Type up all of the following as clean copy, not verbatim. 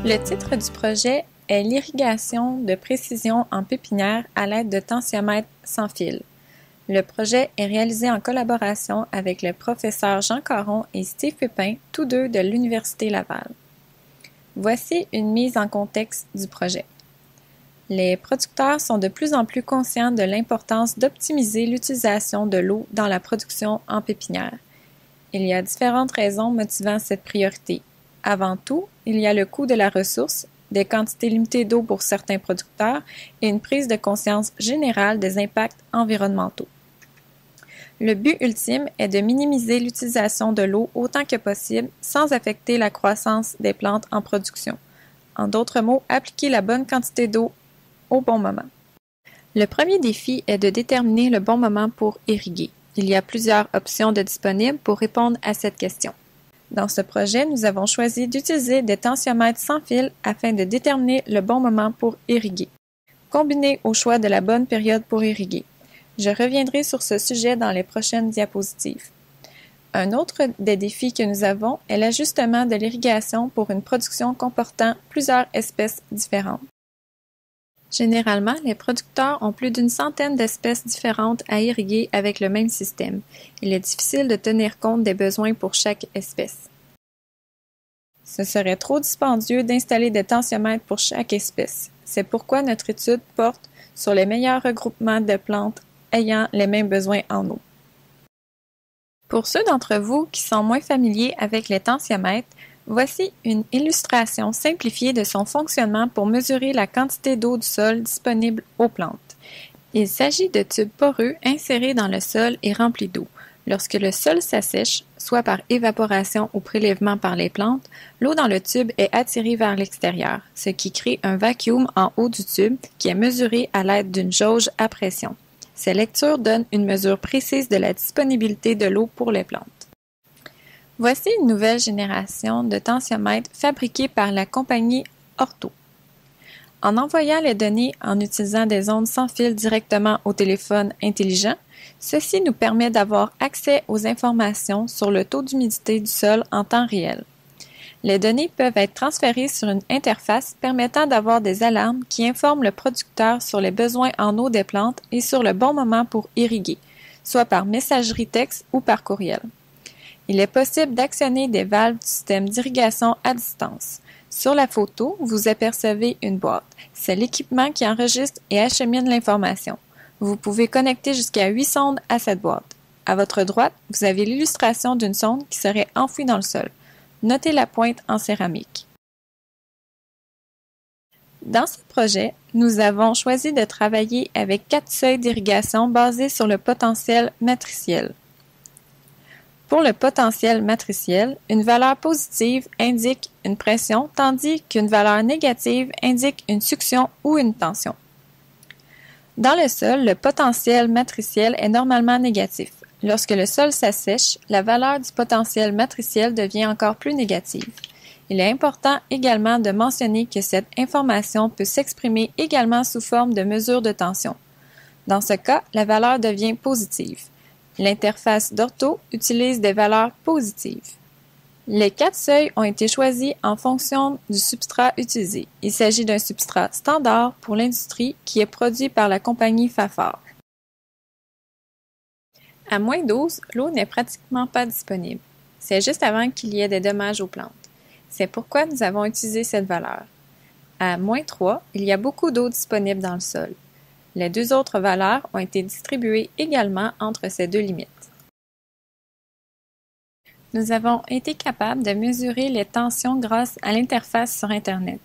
Le titre du projet est l'irrigation de précision en pépinière à l'aide de tensiomètres sans fil. Le projet est réalisé en collaboration avec le professeur Jean Caron et Steve Pépin, tous deux de l'Université Laval. Voici une mise en contexte du projet. Les producteurs sont de plus en plus conscients de l'importance d'optimiser l'utilisation de l'eau dans la production en pépinière. Il y a différentes raisons motivant cette priorité. Avant tout, il y a le coût de la ressource, des quantités limitées d'eau pour certains producteurs et une prise de conscience générale des impacts environnementaux. Le but ultime est de minimiser l'utilisation de l'eau autant que possible sans affecter la croissance des plantes en production. En d'autres mots, appliquer la bonne quantité d'eau au bon moment. Le premier défi est de déterminer le bon moment pour irriguer. Il y a plusieurs options disponibles pour répondre à cette question. Dans ce projet, nous avons choisi d'utiliser des tensiomètres sans fil afin de déterminer le bon moment pour irriguer, combiné au choix de la bonne période pour irriguer. Je reviendrai sur ce sujet dans les prochaines diapositives. Un autre des défis que nous avons est l'ajustement de l'irrigation pour une production comportant plusieurs espèces différentes. Généralement, les producteurs ont plus d'une centaine d'espèces différentes à irriguer avec le même système. Il est difficile de tenir compte des besoins pour chaque espèce. Ce serait trop dispendieux d'installer des tensiomètres pour chaque espèce. C'est pourquoi notre étude porte sur les meilleurs regroupements de plantes ayant les mêmes besoins en eau. Pour ceux d'entre vous qui sont moins familiers avec les tensiomètres, voici une illustration simplifiée de son fonctionnement pour mesurer la quantité d'eau du sol disponible aux plantes. Il s'agit de tubes poreux insérés dans le sol et remplis d'eau. Lorsque le sol s'assèche, soit par évaporation ou prélèvement par les plantes, l'eau dans le tube est attirée vers l'extérieur, ce qui crée un vacuum en haut du tube qui est mesuré à l'aide d'une jauge à pression. Ces lectures donnent une mesure précise de la disponibilité de l'eau pour les plantes. Voici une nouvelle génération de tensiomètres fabriqués par la compagnie Orto. En envoyant les données en utilisant des ondes sans fil directement au téléphone intelligent, ceci nous permet d'avoir accès aux informations sur le taux d'humidité du sol en temps réel. Les données peuvent être transférées sur une interface permettant d'avoir des alarmes qui informent le producteur sur les besoins en eau des plantes et sur le bon moment pour irriguer, soit par messagerie texte ou par courriel. Il est possible d'actionner des valves du système d'irrigation à distance. Sur la photo, vous apercevez une boîte. C'est l'équipement qui enregistre et achemine l'information. Vous pouvez connecter jusqu'à 8 sondes à cette boîte. À votre droite, vous avez l'illustration d'une sonde qui serait enfouie dans le sol. Notez la pointe en céramique. Dans ce projet, nous avons choisi de travailler avec 4 seuils d'irrigation basés sur le potentiel matriciel. Pour le potentiel matriciel, une valeur positive indique une pression, tandis qu'une valeur négative indique une succion ou une tension. Dans le sol, le potentiel matriciel est normalement négatif. Lorsque le sol s'assèche, la valeur du potentiel matriciel devient encore plus négative. Il est important également de mentionner que cette information peut s'exprimer également sous forme de mesure de tension. Dans ce cas, la valeur devient positive. L'interface d'Orto utilise des valeurs positives. Les 4 seuils ont été choisis en fonction du substrat utilisé. Il s'agit d'un substrat standard pour l'industrie qui est produit par la compagnie Fafard. À moins 12, l'eau n'est pratiquement pas disponible. C'est juste avant qu'il y ait des dommages aux plantes. C'est pourquoi nous avons utilisé cette valeur. À moins 3, il y a beaucoup d'eau disponible dans le sol. Les 2 autres valeurs ont été distribuées également entre ces 2 limites. Nous avons été capables de mesurer les tensions grâce à l'interface sur Internet.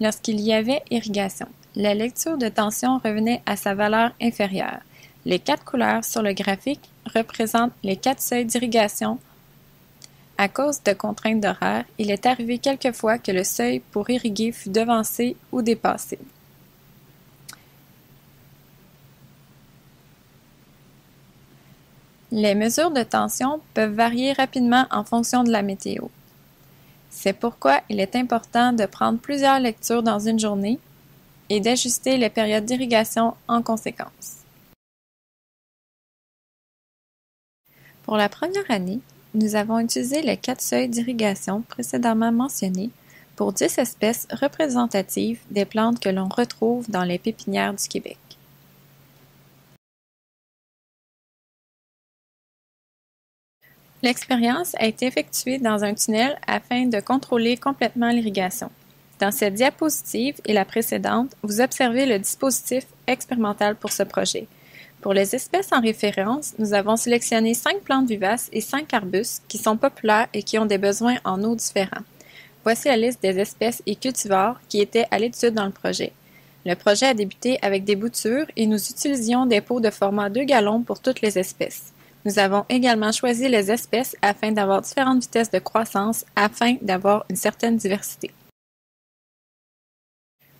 Lorsqu'il y avait irrigation, la lecture de tension revenait à sa valeur inférieure. Les 4 couleurs sur le graphique représentent les 4 seuils d'irrigation. À cause de contraintes d'horaire, il est arrivé quelquefois que le seuil pour irriguer fut devancé ou dépassé. Les mesures de tension peuvent varier rapidement en fonction de la météo. C'est pourquoi il est important de prendre plusieurs lectures dans une journée et d'ajuster les périodes d'irrigation en conséquence. Pour la première année, nous avons utilisé les 4 seuils d'irrigation précédemment mentionnés pour 10 espèces représentatives des plantes que l'on retrouve dans les pépinières du Québec. L'expérience a été effectuée dans un tunnel afin de contrôler complètement l'irrigation. Dans cette diapositive et la précédente, vous observez le dispositif expérimental pour ce projet. Pour les espèces en référence, nous avons sélectionné 5 plantes vivaces et 5 arbustes qui sont populaires et qui ont des besoins en eau différents. Voici la liste des espèces et cultivars qui étaient à l'étude dans le projet. Le projet a débuté avec des boutures et nous utilisions des pots de format 2 gallons pour toutes les espèces. Nous avons également choisi les espèces afin d'avoir différentes vitesses de croissance afin d'avoir une certaine diversité.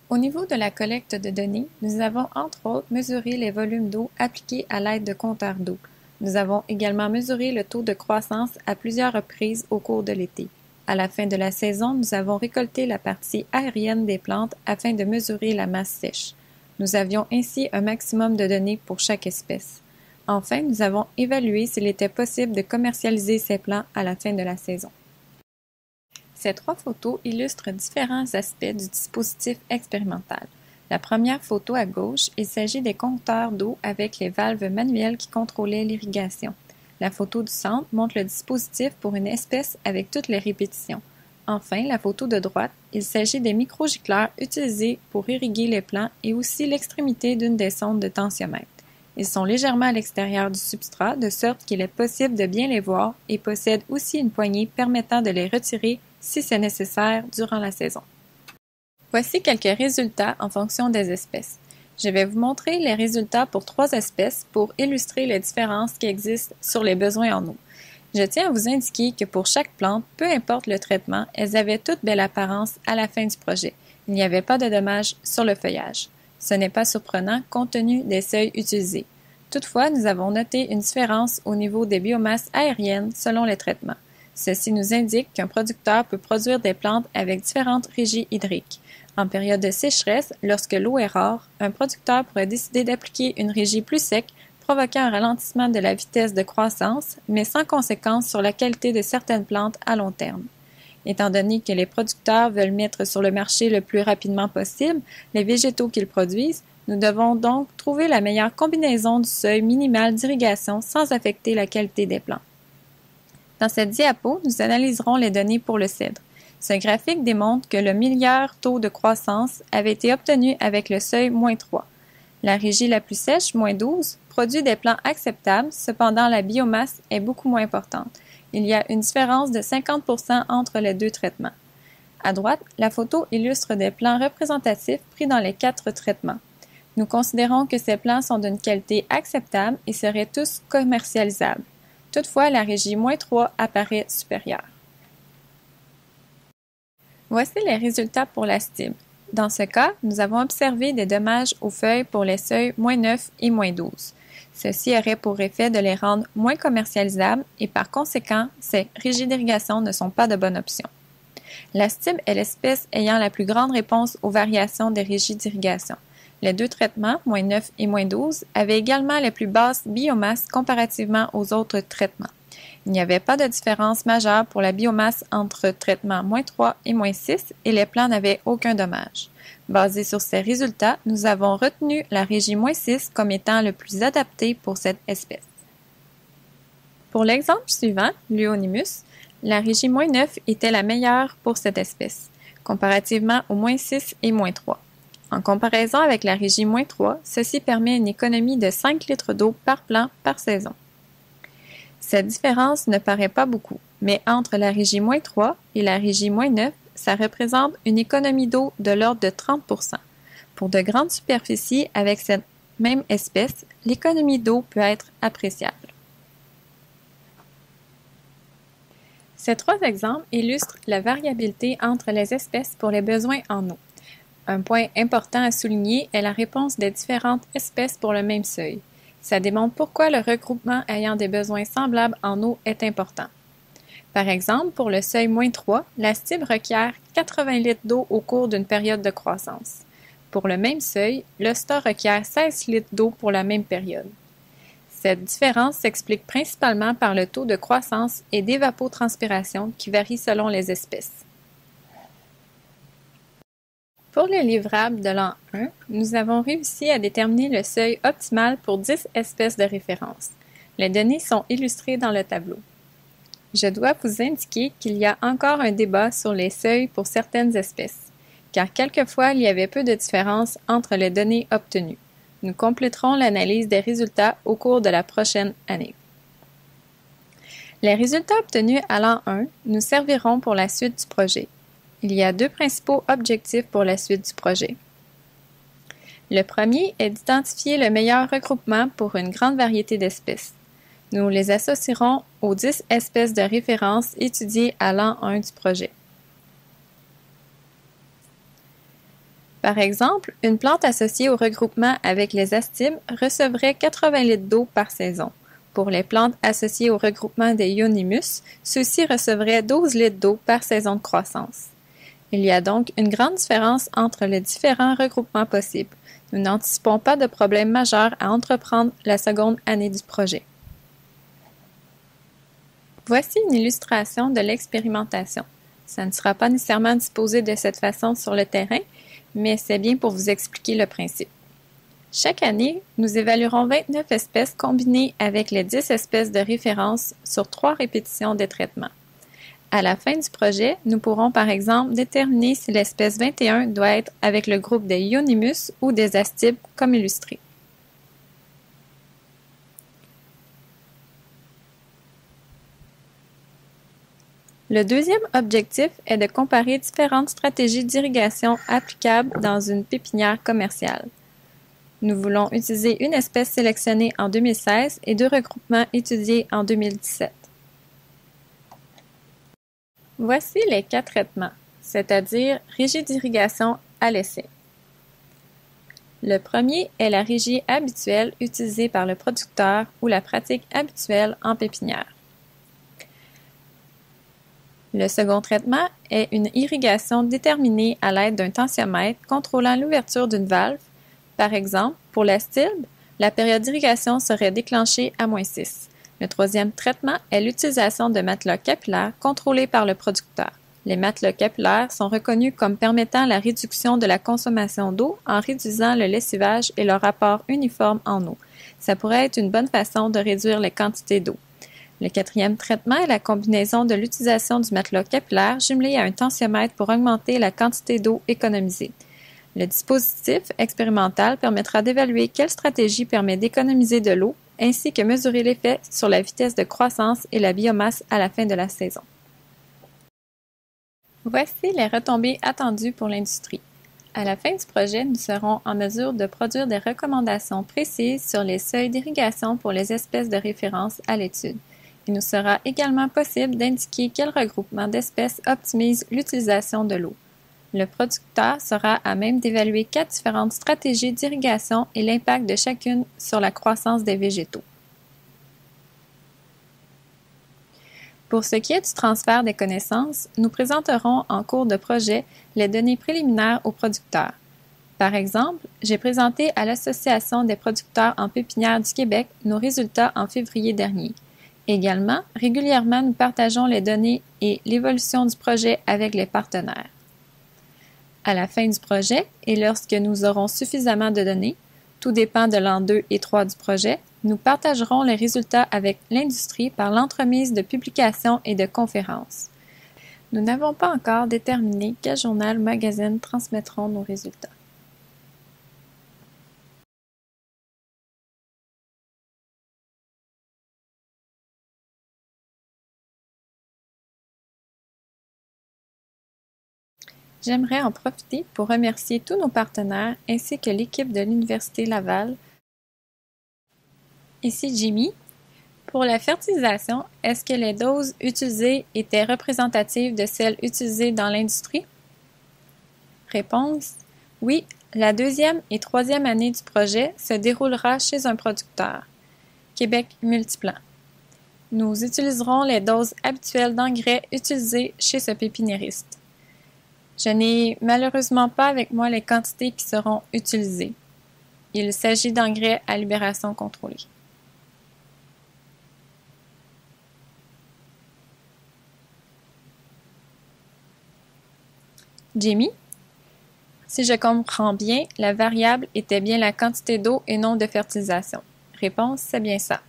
Au niveau de la collecte de données, nous avons entre autres mesuré les volumes d'eau appliqués à l'aide de compteurs d'eau. Nous avons également mesuré le taux de croissance à plusieurs reprises au cours de l'été. À la fin de la saison, nous avons récolté la partie aérienne des plantes afin de mesurer la masse sèche. Nous avions ainsi un maximum de données pour chaque espèce. Enfin, nous avons évalué s'il était possible de commercialiser ces plants à la fin de la saison. Ces 3 photos illustrent différents aspects du dispositif expérimental. La première photo à gauche, il s'agit des compteurs d'eau avec les valves manuelles qui contrôlaient l'irrigation. La photo du centre montre le dispositif pour une espèce avec toutes les répétitions. Enfin, la photo de droite, il s'agit des microgicleurs utilisés pour irriguer les plants et aussi l'extrémité d'une des sondes de tensiomètre. Ils sont légèrement à l'extérieur du substrat, de sorte qu'il est possible de bien les voir et possèdent aussi une poignée permettant de les retirer si c'est nécessaire durant la saison. Voici quelques résultats en fonction des espèces. Je vais vous montrer les résultats pour 3 espèces pour illustrer les différences qui existent sur les besoins en eau. Je tiens à vous indiquer que pour chaque plante, peu importe le traitement, elles avaient toute belle apparence à la fin du projet. Il n'y avait pas de dommages sur le feuillage. Ce n'est pas surprenant compte tenu des seuils utilisés. Toutefois, nous avons noté une différence au niveau des biomasses aériennes selon les traitements. Ceci nous indique qu'un producteur peut produire des plantes avec différentes régies hydriques. En période de sécheresse, lorsque l'eau est rare, un producteur pourrait décider d'appliquer une régie plus sec, provoquant un ralentissement de la vitesse de croissance, mais sans conséquence sur la qualité de certaines plantes à long terme. Étant donné que les producteurs veulent mettre sur le marché le plus rapidement possible les végétaux qu'ils produisent, nous devons donc trouver la meilleure combinaison du seuil minimal d'irrigation sans affecter la qualité des plants. Dans cette diapo, nous analyserons les données pour le cèdre. Ce graphique démontre que le meilleur taux de croissance avait été obtenu avec le seuil -3. La régie la plus sèche, -12, produit des plants acceptables, cependant la biomasse est beaucoup moins importante. Il y a une différence de 50% entre les 2 traitements. À droite, la photo illustre des plants représentatifs pris dans les 4 traitements. Nous considérons que ces plants sont d'une qualité acceptable et seraient tous commercialisables. Toutefois, la régie -3 apparaît supérieure. Voici les résultats pour la stime. Dans ce cas, nous avons observé des dommages aux feuilles pour les seuils -9 et -12. Ceci aurait pour effet de les rendre moins commercialisables et par conséquent, ces régies d'irrigation ne sont pas de bonne option. La stime est l'espèce ayant la plus grande réponse aux variations des régies d'irrigation. Les 2 traitements, -9 et -12, avaient également les plus basses biomasses comparativement aux autres traitements. Il n'y avait pas de différence majeure pour la biomasse entre traitements -3 et -6 et les plants n'avaient aucun dommage. Basé sur ces résultats, nous avons retenu la régie -6 comme étant le plus adapté pour cette espèce. Pour l'exemple suivant, l'Euonymus, la régie -9 était la meilleure pour cette espèce, comparativement au -6 et -3. En comparaison avec la régie -3, ceci permet une économie de 5 litres d'eau par plant par saison. Cette différence ne paraît pas beaucoup, mais entre la régie -3 et la régie -9, ça représente une économie d'eau de l'ordre de 30%. Pour de grandes superficies avec cette même espèce, l'économie d'eau peut être appréciable. Ces 3 exemples illustrent la variabilité entre les espèces pour les besoins en eau. Un point important à souligner est la réponse des différentes espèces pour le même seuil. Ça démontre pourquoi le regroupement ayant des besoins semblables en eau est important. Par exemple, pour le seuil -3, la stime requiert 80 litres d'eau au cours d'une période de croissance. Pour le même seuil, l'Hosta requiert 16 litres d'eau pour la même période. Cette différence s'explique principalement par le taux de croissance et d'évapotranspiration qui varie selon les espèces. Pour le livrable de l'an 1, nous avons réussi à déterminer le seuil optimal pour 10 espèces de référence. Les données sont illustrées dans le tableau. Je dois vous indiquer qu'il y a encore un débat sur les seuils pour certaines espèces, car quelquefois il y avait peu de différence entre les données obtenues. Nous compléterons l'analyse des résultats au cours de la prochaine année. Les résultats obtenus à l'an 1 nous serviront pour la suite du projet. Il y a deux principaux objectifs pour la suite du projet. Le premier est d'identifier le meilleur regroupement pour une grande variété d'espèces. Nous les associerons aux 10 espèces de référence étudiées à l'an 1 du projet. Par exemple, une plante associée au regroupement avec les astibes recevrait 80 litres d'eau par saison. Pour les plantes associées au regroupement des Euonymus, ceux-ci recevraient 12 litres d'eau par saison de croissance. Il y a donc une grande différence entre les différents regroupements possibles. Nous n'anticipons pas de problème majeur à entreprendre la seconde année du projet. Voici une illustration de l'expérimentation. Ça ne sera pas nécessairement disposé de cette façon sur le terrain, mais c'est bien pour vous expliquer le principe. Chaque année, nous évaluerons 29 espèces combinées avec les 10 espèces de référence sur 3 répétitions des traitements. À la fin du projet, nous pourrons par exemple déterminer si l'espèce 21 doit être avec le groupe des Euonymus ou des astibes comme illustré. Le deuxième objectif est de comparer différentes stratégies d'irrigation applicables dans une pépinière commerciale. Nous voulons utiliser une espèce sélectionnée en 2016 et deux regroupements étudiés en 2017. Voici les 4 traitements, c'est-à-dire régie d'irrigation à l'essai. Le premier est la régie habituelle utilisée par le producteur ou la pratique habituelle en pépinière. Le second traitement est une irrigation déterminée à l'aide d'un tensiomètre contrôlant l'ouverture d'une valve. Par exemple, pour l'astille, la période d'irrigation serait déclenchée à -6. Le troisième traitement est l'utilisation de matelas capillaires contrôlés par le producteur. Les matelas capillaires sont reconnus comme permettant la réduction de la consommation d'eau en réduisant le lessivage et leur apport uniforme en eau. Ça pourrait être une bonne façon de réduire les quantités d'eau. Le quatrième traitement est la combinaison de l'utilisation du matelas capillaire jumelé à un tensiomètre pour augmenter la quantité d'eau économisée. Le dispositif expérimental permettra d'évaluer quelle stratégie permet d'économiser de l'eau, ainsi que mesurer l'effet sur la vitesse de croissance et la biomasse à la fin de la saison. Voici les retombées attendues pour l'industrie. À la fin du projet, nous serons en mesure de produire des recommandations précises sur les seuils d'irrigation pour les espèces de référence à l'étude. Il nous sera également possible d'indiquer quel regroupement d'espèces optimise l'utilisation de l'eau. Le producteur sera à même d'évaluer 4 différentes stratégies d'irrigation et l'impact de chacune sur la croissance des végétaux. Pour ce qui est du transfert des connaissances, nous présenterons en cours de projet les données préliminaires aux producteurs. Par exemple, j'ai présenté à l'Association des producteurs en pépinière du Québec nos résultats en février dernier. Également, régulièrement, nous partageons les données et l'évolution du projet avec les partenaires. À la fin du projet, et lorsque nous aurons suffisamment de données, tout dépend de l'an 2 et 3 du projet, nous partagerons les résultats avec l'industrie par l'entremise de publications et de conférences. Nous n'avons pas encore déterminé quel journal ou magazine transmettront nos résultats. J'aimerais en profiter pour remercier tous nos partenaires ainsi que l'équipe de l'Université Laval. Ici Jimmy. Pour la fertilisation, est-ce que les doses utilisées étaient représentatives de celles utilisées dans l'industrie? Réponse: oui, la deuxième et troisième année du projet se déroulera chez un producteur, Québec Multiplan. Nous utiliserons les doses habituelles d'engrais utilisées chez ce pépiniériste. Je n'ai malheureusement pas avec moi les quantités qui seront utilisées. Il s'agit d'engrais à libération contrôlée. Jamie, Si je comprends bien, la variable était bien la quantité d'eau et non de fertilisation. Réponse, c'est bien ça.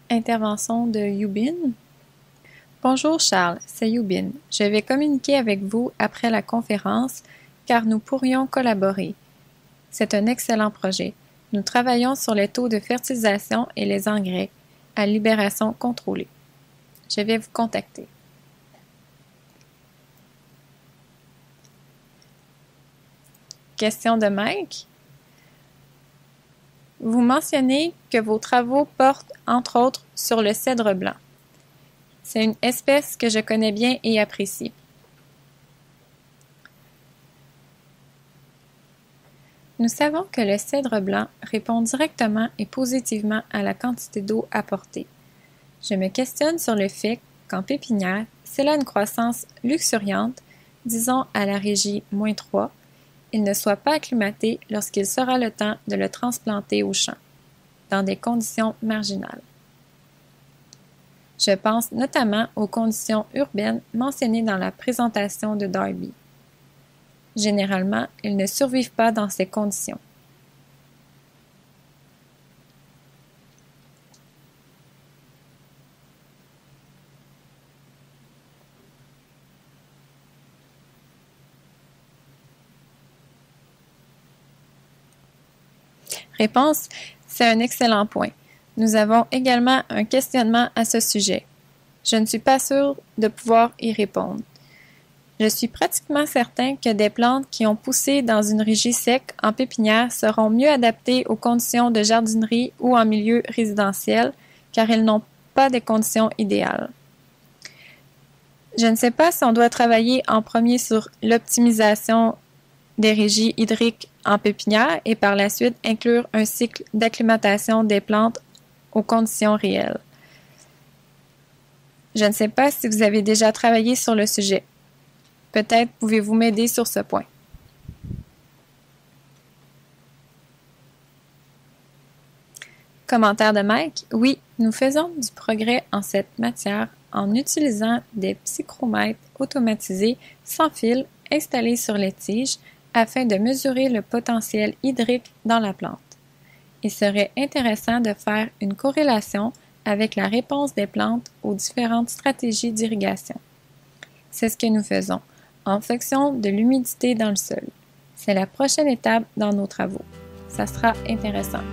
Intervention de Yubin. Bonjour Charles, c'est Yubin. Je vais communiquer avec vous après la conférence car nous pourrions collaborer. C'est un excellent projet. Nous travaillons sur les taux de fertilisation et les engrais à libération contrôlée. Je vais vous contacter. Question de Mike. Vous mentionnez que vos travaux portent, entre autres, sur le cèdre blanc. C'est une espèce que je connais bien et apprécie. Nous savons que le cèdre blanc répond directement et positivement à la quantité d'eau apportée. Je me questionne sur le fait qu'en pépinière, s'il a une croissance luxuriante, disons à la régie -3, il ne soit pas acclimaté lorsqu'il sera le temps de le transplanter au champ, dans des conditions marginales. Je pense notamment aux conditions urbaines mentionnées dans la présentation de Darby. Généralement, ils ne survivent pas dans ces conditions. Réponse, c'est un excellent point. Nous avons également un questionnement à ce sujet. Je ne suis pas sûre de pouvoir y répondre. Je suis pratiquement certain que des plantes qui ont poussé dans une régie sec en pépinière seront mieux adaptées aux conditions de jardinerie ou en milieu résidentiel, car elles n'ont pas des conditions idéales. Je ne sais pas si on doit travailler en premier sur l'optimisation des régies hydriques en pépinière et par la suite inclure un cycle d'acclimatation des plantes aux conditions réelles. Je ne sais pas si vous avez déjà travaillé sur le sujet. Peut-être pouvez-vous m'aider sur ce point. Commentaire de Mike. Oui, nous faisons du progrès en cette matière en utilisant des psychromètres automatisés sans fil installés sur les tiges afin de mesurer le potentiel hydrique dans la plante. Il serait intéressant de faire une corrélation avec la réponse des plantes aux différentes stratégies d'irrigation. C'est ce que nous faisons, en fonction de l'humidité dans le sol. C'est la prochaine étape dans nos travaux. Ça sera intéressant.